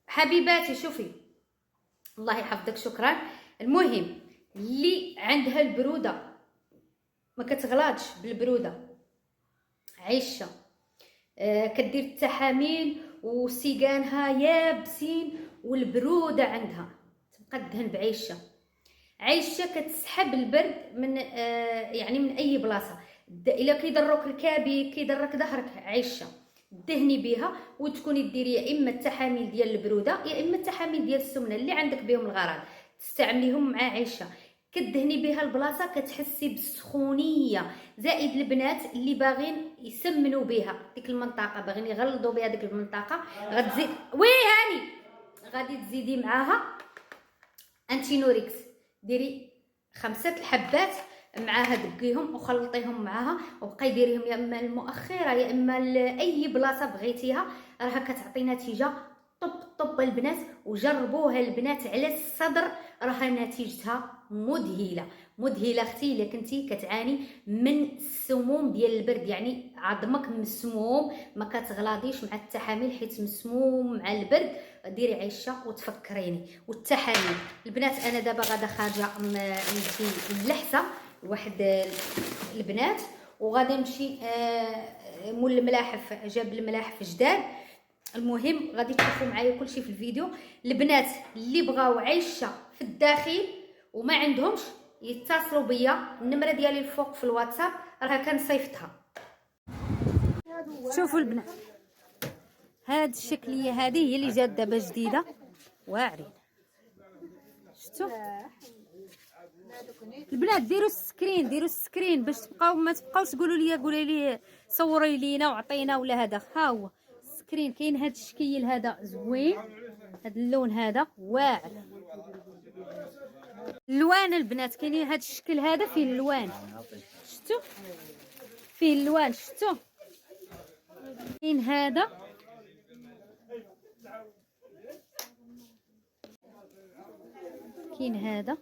حبيباتي شوفي، الله يحفظك، شكرا. المهم اللي عندها البروده ما كتغلاضش بالبروده، عيشه كدير التحاميل وسيقانها يابسين والبروده عندها، تبقى دهن بعيشه. عيشه كتسحب البرد من يعني من اي بلاصه. الا كيضروك الكابي كيضرك ظهرك، عيشه دهني بها وتكوني ديري يا اما التحاميل ديال البروده يا اما التحاميل ديال السمنه اللي عندك بهم الغرض، تستعمليهم مع عيشه. كدهني بها البلاصه كتحسي بالسخونيه. زائد البنات اللي باغين يسمنوا بها ديك المنطقه، باغيين يغلظوا بها ديك المنطقه، غتزيد هاني غادي تزيدي معاها انتينوريكس. ديري 5 الحبات معاها، دقيهم وخلطيهم معاها وبقاي ديريهم يا اما المؤخره يا اما اي بلاصه بغيتيها، راها كتعطي نتيجه طب البنات. وجربوها البنات على الصدر، راها نتيجتها مذهله اختي. الا كنتي كتعاني من السموم ديال البرد، يعني عظمك مسموم، ما كتغلاضيش مع التحاميل حيت مسموم مع البرد، ديري عيشه وتفكريني. والتحاميل البنات، انا دابا غادا خارجه نمشي للحسه لواحد البنات، وغادي نمشي مول الملاحف، جاب الملاحف جداد. المهم غادي تشوفوا معايا كلشي في الفيديو. البنات اللي بغاو عيشه في الداخل وما عندهمش يتصلوا بيا، النمره ديالي الفوق في الواتساب راه كنصيفطها. شوفوا البنات، هاد الشكليه هذه هي اللي جات دابا جديده، واعرين. شفتوا البنات؟ ديروا السكرين باش تبقاو ما تبقاوش تقولوا لي قولي لي صوري لينا وعطينا ولا هذا. ها هو السكرين، كاين هاد الشكل هذا زوين، هاد اللون هذا واعر. اللوان البنات كاينين هاد الشكل هذا فيه اللوان، شفتوا فيه اللوان، شفتوا كاين هذا كاين هذا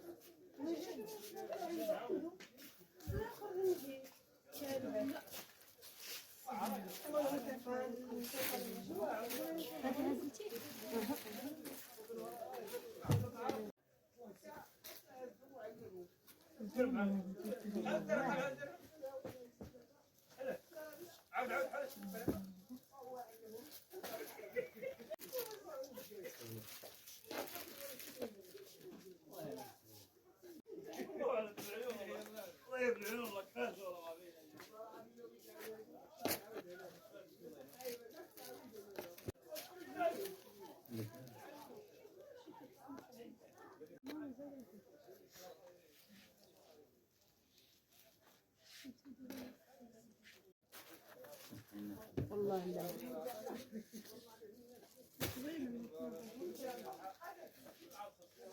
والله لا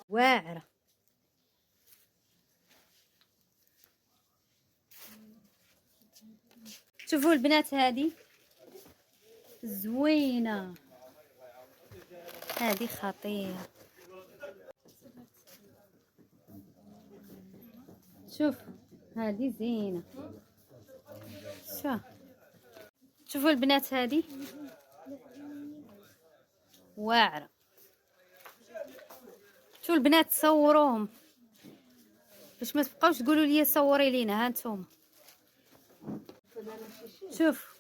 واعره. شوفوا البنات هذه زوينه، هذه خطيره. شوف هذه زينه. شوفوا البنات هذه واعره. شوفوا البنات صوروهم باش ما تبقاوش تقولوا لي صوري لينا. ها انتم شوف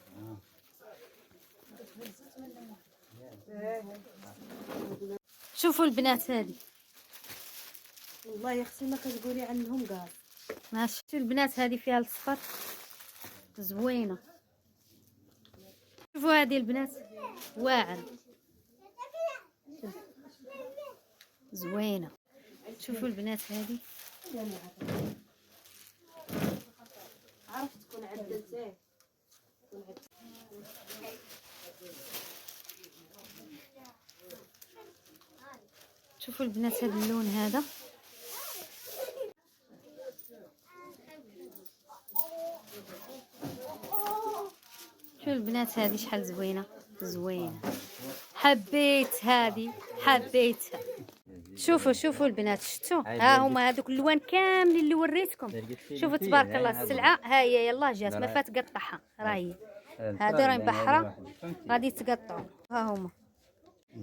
شوفوا البنات هذه، والله يا اختي ما كتقولي عنهم كاع. ماشي. شوفوا البنات هذه فيها الصفر زوينه. شوفوا هذه البنات واعره زوينه. شوفوا البنات هذه عرفت تكون عدلتيه. شوفوا البنات هذا اللون هذا، شوفوا البنات هذه شحال زوينه. حبيت هذه، حبيتها. شوفوا البنات، شفتوا؟ ها هما هذوك اللوان كاملين اللي وريتكم. شوفوا تبارك الله السلعه ها هي، يلا جات ما فات قطعها، راه هي هذا راه مبحره غادي تقطعوا. ها هما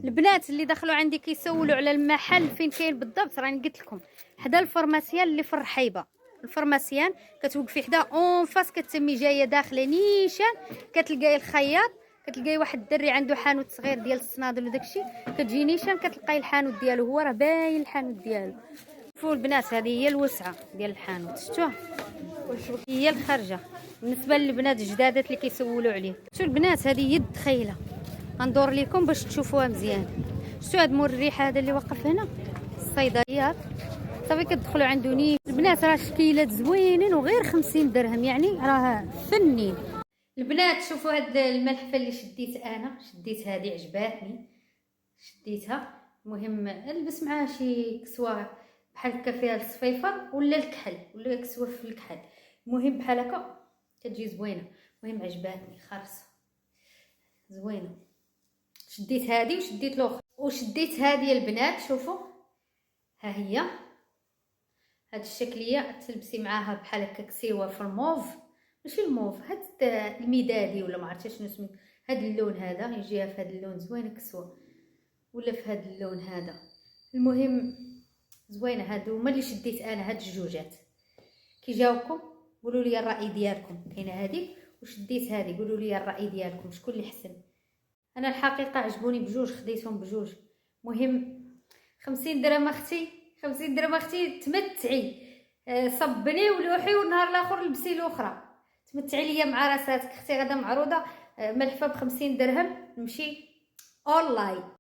البنات اللي دخلوا عندي كيسولوا على المحل فين كاين بالضبط، راني قلت لكم حدا الفرماسيان اللي في الرحيبه. الفرماسيان كتوقفي حدا اون فاس، كتسمي جايه داخله نيشان، كتلقاي الخياط، كتلقاي واحد الدري عنده حانوت صغير ديال الصنادل وداكشي، كتجي نيشان كتلقاي الحانوت ديالو، هو راه باين الحانوت ديالو. شوفوا البنات هذه هي الوسعه ديال الحانوت، شفتوها هي الخارجه بالنسبه للبنات الجدادات اللي كيسولوا عليه. شوفوا البنات هذه هي الدخيله، غندور لكم باش تشوفوها مزيان. شفتوا هذا مور الريحه هذا اللي واقف هنا الصيدليات، صافي كتدخلوا عنده نيش. البنات راه شكيلات زوينين وغير 50 درهم، يعني راه فنين. البنات شوفوا هاد الملحفه اللي شديت انا، شديت هذه عجباتني شديتها. المهم نلبس معاها شي كسوه بحال هكا فيها الصفيفه ولا الكحل ولا كسوه في الكحل، المهم بحال هكا كتجي زوينه. المهم عجباتني خالصه زوينه. شديت هذه وشديت الاخرى وشديت هذه البنات. شوفوا ها هي هاد الشكليه تلبسي معاها بحال هكا كسيوه في الموف، ماشي الموف، هاد المدادي ولا ما عرفتش شنو سميت، هاد اللون هذا يجيها في هاد اللون زوينه كسوه، ولا في هاد اللون هذا. المهم زوينه. هادو هما اللي شديت انا، هاد الجوجات. كي جاوكم قولوا لي الراي ديالكم. كاينه هذه وشديت هذه، قولوا لي الراي ديالكم شكون اللي حسن. انا الحقيقه عجبوني بجوج، خديتهم بجوج. مهم 50 درهم اختي، 50 درهم اختي، تمتعي. صبني ولوحي والنهار الاخر لبسي الاخرى، تمتعي ليا مع راساتك اختي. غدا معروضه ملحفه ب50 درهم، نمشي اونلاين.